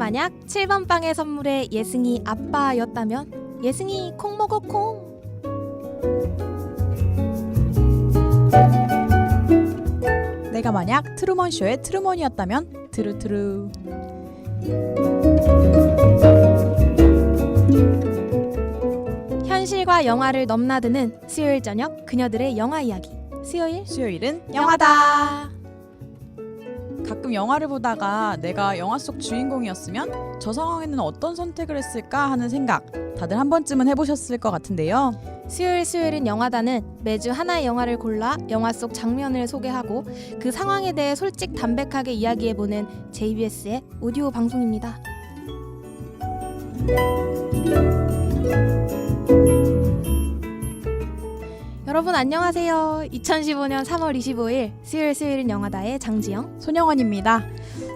만약 7번 방의 선물에 예승이 아빠였다면 예승이 콩 먹어 콩. 내가 만약 트루먼 쇼의 트루먼이었다면 트루트루. 현실과 영화를 넘나드는 수요일 저녁 그녀들의 영화 이야기. 수요일은 영화다. 가끔 영화를 보다가 내가 영화 속 주인공이었으면 저 상황에는 어떤 선택을 했을까 하는 생각 다들 한 번쯤은 해보셨을 것 같은데요. 수요일은 영화다는 매주 하나의 영화를 골라 영화 속 장면을 소개하고 그 상황에 대해 솔직 담백하게 이야기해보는 JBS의 오디오 방송입니다. 여러분 안녕하세요. 2015년 3월 25일 수요일은 영화다의 장지영, 손영원입니다.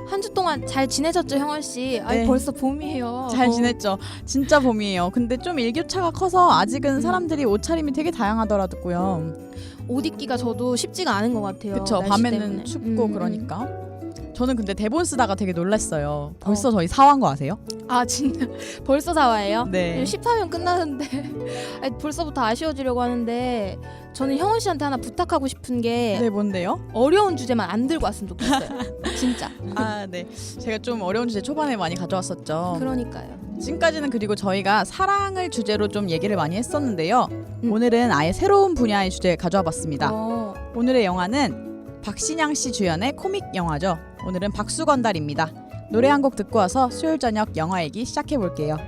한 주 동안 잘 지내셨죠, 형원 씨? 아니 네. 벌써 봄이에요. 잘 지냈죠? 진짜 봄이에요. 근데 좀 일교차가 커서 아직은 사람들이 옷차림이 되게 다양하더라고요. 옷 입기가 저도 쉽지가 않은 것 같아요. 그쵸? 날씨 밤에는 때문에. 춥고 그러니까. 저는 근데 대본 쓰다가 되게 놀랐어요. 벌써 저희 사화인 거 아세요? 아 진짜 벌써 사와예요? 네. 14면 끝나는데 아니, 벌써부터 아쉬워지려고 하는데 저는 형원 씨한테 하나 부탁하고 싶은 게 네, 뭔데요? 어려운 주제만 안 들고 왔으면 좋겠어요. 진짜. 아, 네. 제가 좀 어려운 주제 초반에 많이 가져왔었죠. 그러니까요. 지금까지는 그리고 저희가 사랑을 주제로 좀 얘기를 많이 했었는데요. 오늘은 아예 새로운 분야의 주제 가져와 봤습니다. 오늘의 영화는 박신양 씨 주연의 코믹 영화죠. 오늘은 박수건달입니다. 노래 한 곡 듣고 와서 수요일 저녁 영화 얘기 시작해 볼게요.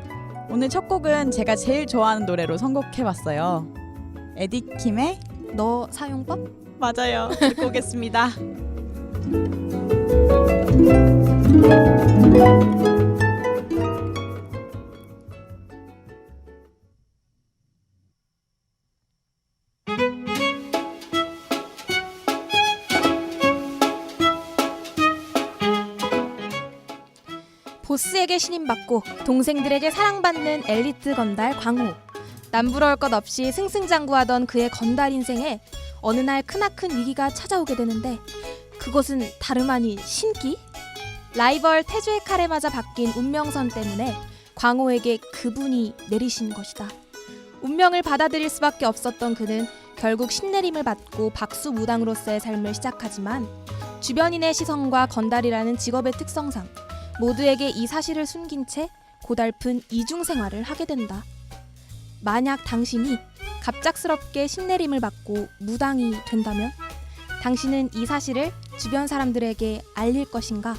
오늘 첫 곡은 제가 제일 좋아하는 노래로 선곡해 봤어요. 에디킴의 너 사용법? 맞아요. 듣고 오겠습니다. 보스에게 신임받고 동생들에게 사랑받는 엘리트 건달 광호. 남부러울 것 없이 승승장구하던 그의 건달 인생에 어느 날 크나큰 위기가 찾아오게 되는데 그것은 다름 아닌 신기? 라이벌 태조의 칼에 맞아 바뀐 운명선 때문에 광호에게 그분이 내리신 것이다. 운명을 받아들일 수밖에 없었던 그는 결국 신내림을 받고 박수무당으로서의 삶을 시작하지만 주변인의 시선과 건달이라는 직업의 특성상 모두에게 이 사실을 숨긴 채 고달픈 이중생활을 하게 된다. 만약 당신이 갑작스럽게 신내림을 받고 무당이 된다면 당신은 이 사실을 주변 사람들에게 알릴 것인가?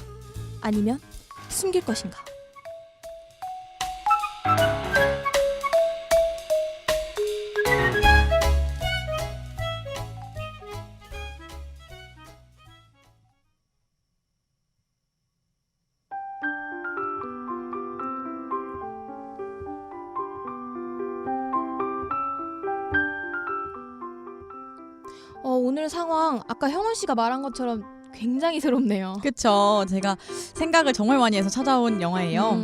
아니면 숨길 것인가? 오늘 상황 아까 형원 씨가 말한 것처럼 굉장히 새롭네요. 그쵸. 제가 생각을 정말 많이 해서 찾아온 영화예요.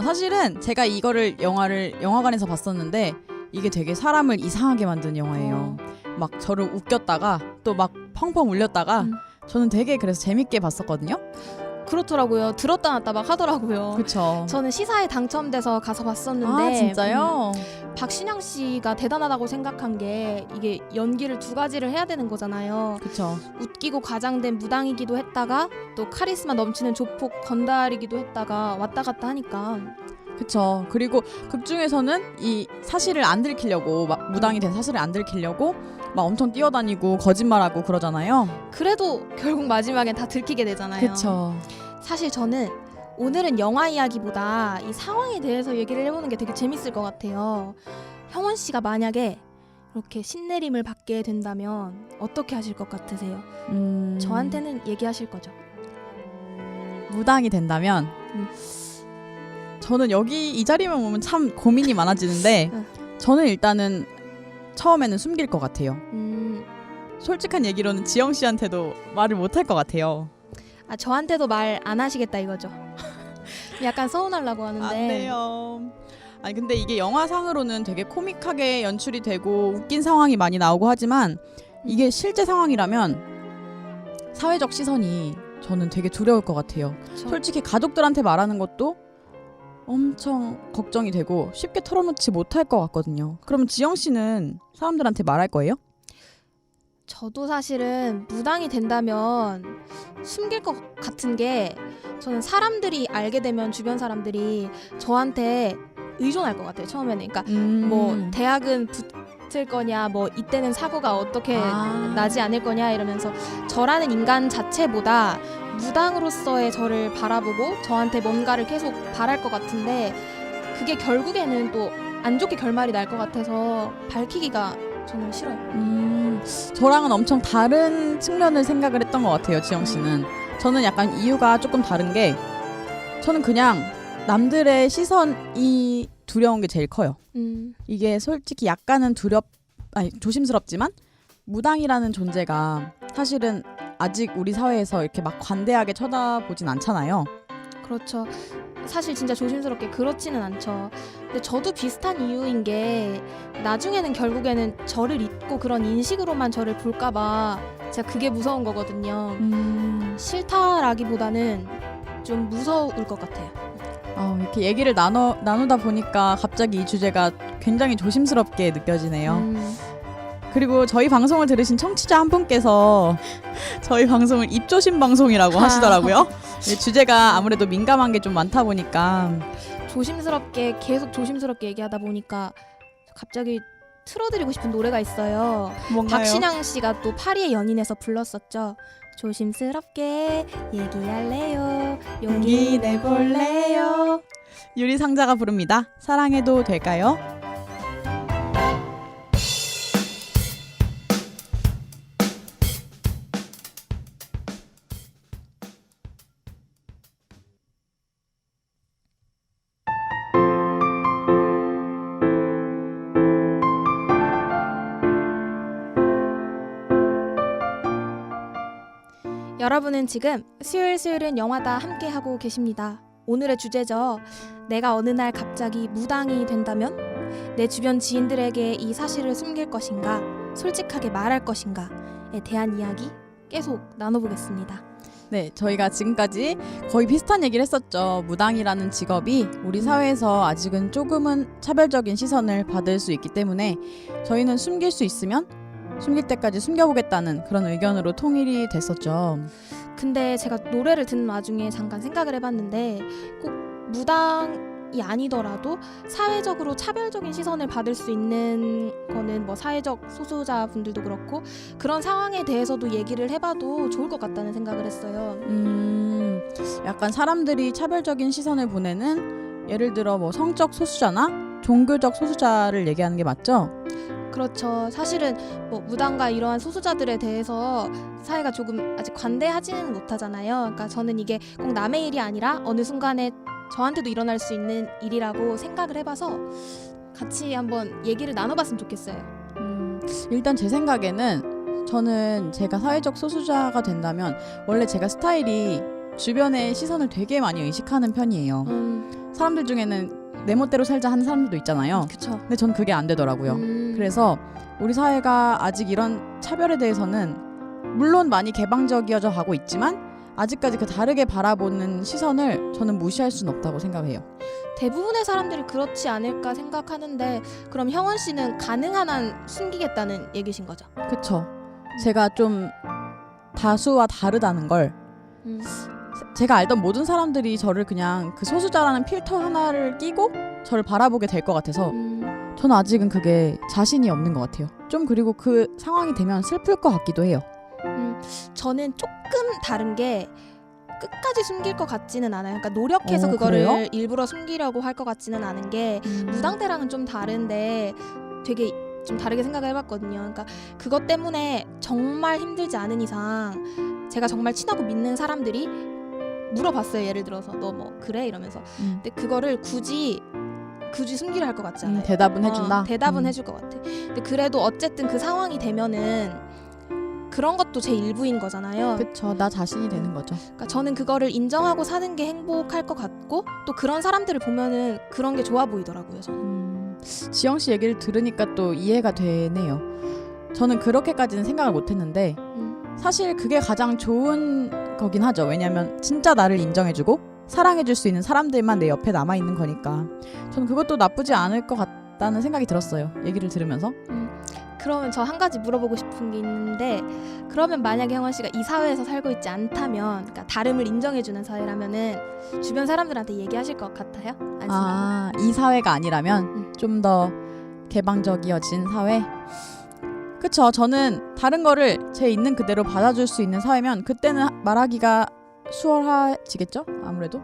사실은 제가 이거를 영화를 영화관에서 봤었는데 이게 되게 사람을 이상하게 만든 영화예요. 막 저를 웃겼다가 또 막 펑펑 울렸다가 저는 되게 그래서 재밌게 봤었거든요. 그렇더라고요. 들었다 놨다 막 하더라고요. 그쵸. 저는 시사에 당첨돼서 가서 봤었는데 아 진짜요? 박신양 씨가 대단하다고 생각한 게 이게 연기를 두 가지를 해야 되는 거잖아요. 그쵸. 웃기고 과장된 무당이기도 했다가 또 카리스마 넘치는 조폭 건달이기도 했다가 왔다 갔다 하니까 그쵸. 그리고 극 중에서는 이 사실을 안 들키려고 막 무당이 된 사실을 안 들키려고 막 엄청 뛰어다니고 거짓말하고 그러잖아요. 그래도 결국 마지막엔 다 들키게 되잖아요. 그쵸. 사실 저는 오늘은 영화 이야기보다 이 상황에 대해서 얘기를 해보는 게 되게 재밌을 것 같아요. 형원 씨가 만약에 이렇게 신내림을 받게 된다면 어떻게 하실 것 같으세요? 저한테는 얘기하실 거죠. 무당이 된다면 저는 여기 이 자리만 오면 참 고민이 많아지는데 저는 일단은 처음에는 숨길 것 같아요. 솔직한 얘기로는 지영 씨한테도 말을 못할 것 같아요. 아 저한테도 말 안 하시겠다 이거죠. 약간 서운하려고 하는데 안 돼요. 아니 근데 이게 영화상으로는 되게 코믹하게 연출이 되고 웃긴 상황이 많이 나오고 하지만 이게 실제 상황이라면 사회적 시선이 저는 되게 두려울 것 같아요. 그쵸? 솔직히 가족들한테 말하는 것도 엄청 걱정이 되고 쉽게 털어놓지 못할 것 같거든요. 그럼 지영 씨는 사람들한테 말할 거예요? 저도 사실은 무당이 된다면 숨길 것 같은 게, 저는 사람들이 알게 되면 주변 사람들이 저한테 의존할 것 같아요. 처음에는. 그러니까 뭐 대학은 붙을 거냐, 뭐 이때는 사고가 어떻게 나지 않을 거냐 이러면서 저라는 인간 자체보다 무당으로서의 저를 바라보고 저한테 뭔가를 계속 바랄 것 같은데, 그게 결국에는 또 안 좋게 결말이 날 것 같아서 밝히기가 저는 싫어요. 저랑은 엄청 다른 측면을 생각을 했던 것 같아요, 지영 씨는. 저는 약간 이유가 조금 다른 게, 저는 그냥 남들의 시선이 두려운 게 제일 커요. 이게 솔직히 약간은 조심스럽지만 무당이라는 존재가 사실은 아직 우리 사회에서 이렇게 막 관대하게 쳐다보진 않잖아요. 그렇죠. 사실 진짜 조심스럽게 그렇지는 않죠. 근데 저도 비슷한 이유인 게, 나중에는 결국에는 저를 잊고 그런 인식으로만 저를 볼까봐 제가 그게 무서운 거거든요. 싫다라기보다는 좀 무서울 것 같아요. 이렇게 얘기를 나누다 보니까 갑자기 이 주제가 굉장히 조심스럽게 느껴지네요. 그리고 저희 방송을 들으신 청취자 한 분께서 저희 방송을 입조심 방송이라고 하시더라고요. 주제가 아무래도 민감한 게 좀 많다 보니까 계속 조심스럽게 얘기하다 보니까 갑자기 틀어드리고 싶은 노래가 있어요. 뭔가요? 박신양 씨가 또 파리의 연인에서 불렀었죠. 조심스럽게 얘기할래요, 용기 내볼래요. 유리상자가 부릅니다. 사랑해도 될까요? 여러분은 지금 수요일은 영화다 함께하고 계십니다. 오늘의 주제죠. 내가 어느 날 갑자기 무당이 된다면 내 주변 지인들에게 이 사실을 숨길 것인가, 솔직하게 말할 것인가에 대한 이야기 계속 나눠보겠습니다. 네, 저희가 지금까지 거의 비슷한 얘기를 했었죠. 무당이라는 직업이 우리 사회에서 아직은 조금은 차별적인 시선을 받을 수 있기 때문에 저희는 숨길 수 있으면 숨길 때까지 숨겨보겠다는 그런 의견으로 통일이 됐었죠. 근데 제가 노래를 듣는 와중에 잠깐 생각을 해봤는데, 꼭 무당이 아니더라도 사회적으로 차별적인 시선을 받을 수 있는 거는 뭐 사회적 소수자분들도 그렇고, 그런 상황에 대해서도 얘기를 해봐도 좋을 것 같다는 생각을 했어요. 약간 사람들이 차별적인 시선을 보내는, 예를 들어 뭐 성적 소수자나 종교적 소수자를 얘기하는 게 맞죠? 그렇죠. 사실은 뭐 무당과 이러한 소수자들에 대해서 사회가 조금 아직 관대하지는 못하잖아요. 그러니까 저는 이게 꼭 남의 일이 아니라 어느 순간에 저한테도 일어날 수 있는 일이라고 생각을 해봐서 같이 한번 얘기를 나눠봤으면 좋겠어요. 일단 제 생각에는, 저는 제가 사회적 소수자가 된다면 원래 제가 스타일이 주변의 시선을 되게 많이 의식하는 편이에요. 사람들 중에는 내 멋대로 살자 하는 사람들도 있잖아요. 그쵸. 근데 전 그게 안 되더라고요. 그래서 우리 사회가 아직 이런 차별에 대해서는 물론 많이 개방적이어져 가고 있지만 아직까지 그 다르게 바라보는 시선을 저는 무시할 수는 없다고 생각해요. 대부분의 사람들이 그렇지 않을까 생각하는데, 그럼 형원 씨는 가능한 한 숨기겠다는 얘기신 거죠? 그쵸. 제가 좀 다수와 다르다는 걸, 제가 알던 모든 사람들이 저를 그냥 그 소수자라는 필터 하나를 끼고 저를 바라보게 될 것 같아서 저는 아직은 그게 자신이 없는 것 같아요. 좀, 그리고 그 상황이 되면 슬플 것 같기도 해요. 저는 조금 다른 게, 끝까지 숨길 것 같지는 않아요. 그러니까 노력해서 그거를 그래요? 일부러 숨기려고 할 것 같지는 않은 게, 무당때랑은 좀 다른데 되게 좀 다르게 생각을 해봤거든요. 그러니까 그것 때문에 정말 힘들지 않은 이상 제가 정말 친하고 믿는 사람들이 물어봤어요. 예를 들어서 너 뭐 그래? 이러면서. 근데 그거를 굳이 숨기려 할 것 같지 않아요. 대답은 해준다? 대답은 해줄 것 같아. 근데 그래도 어쨌든 그 상황이 되면은 그런 것도 제 일부인 거잖아요. 그쵸. 나 자신이 되는 거죠. 그러니까 저는 그거를 인정하고 사는 게 행복할 것 같고, 또 그런 사람들을 보면은 그런 게 좋아 보이더라고요. 저는. 지영 씨 얘기를 들으니까 또 이해가 되네요. 저는 그렇게까지는 생각을 못했는데 사실 그게 가장 좋은 거긴 하죠. 왜냐면 진짜 나를 인정해주고 사랑해줄 수 있는 사람들만 내 옆에 남아있는 거니까 저는 그것도 나쁘지 않을 것 같다는 생각이 들었어요. 얘기를 들으면서. 그러면 저 한 가지 물어보고 싶은 게 있는데, 그러면 만약에 형원 씨가 이 사회에서 살고 있지 않다면, 그러니까 다름을 인정해주는 사회라면은 주변 사람들한테 얘기하실 것 같아요? 아, 이 사회가 아니라면 좀 더 개방적이어진 사회? 그쵸. 저는 다른 거를 제 있는 그대로 받아줄 수 있는 사회면 그때는 말하기가 수월해지겠죠? 아무래도.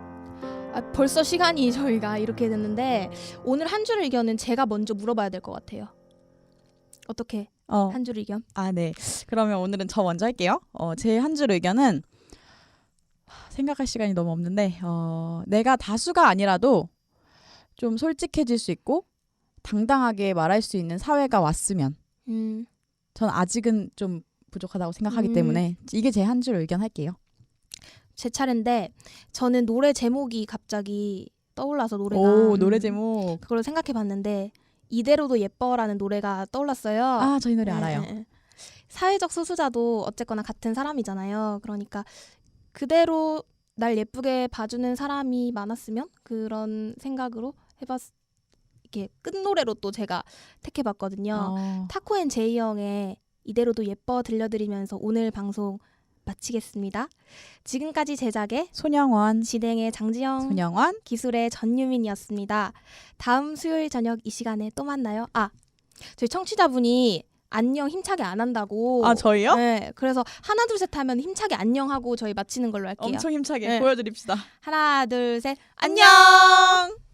벌써 시간이 저희가 이렇게 됐는데, 오늘 한 줄 의견은 제가 먼저 물어봐야 될 것 같아요. 어떻게 한 줄 의견? 네. 그러면 오늘은 저 먼저 할게요. 제 한 줄 의견은 생각할 시간이 너무 없는데 내가 다수가 아니라도 좀 솔직해질 수 있고 당당하게 말할 수 있는 사회가 왔으면 전 아직은 좀 부족하다고 생각하기 때문에 이게 제 한 줄 의견 할게요. 제 차례인데 저는 노래 제목이 갑자기 떠올라서 노래가 노래 제목 그걸 생각해봤는데 이대로도 예뻐라는 노래가 떠올랐어요. 저 이 노래 알아요. 사회적 소수자도 어쨌거나 같은 사람이잖아요. 그러니까 그대로 날 예쁘게 봐주는 사람이 많았으면 그런 생각으로 이렇게 끝노래로 또 제가 택해봤거든요. 타코 앤 제이 형의 이대로도 예뻐 들려드리면서 오늘 방송 마치겠습니다. 지금까지 제작의 손영원, 진행의 장지영, 손영원, 기술의 전유민이었습니다. 다음 수요일 저녁 이 시간에 또 만나요. 저희 청취자분이 안녕 힘차게 안 한다고. 저희요? 네. 그래서 하나 둘 셋 하면 힘차게 안녕하고 저희 마치는 걸로 할게요. 엄청 힘차게 네. 보여드립시다. 하나 둘 셋 안녕. 안녕!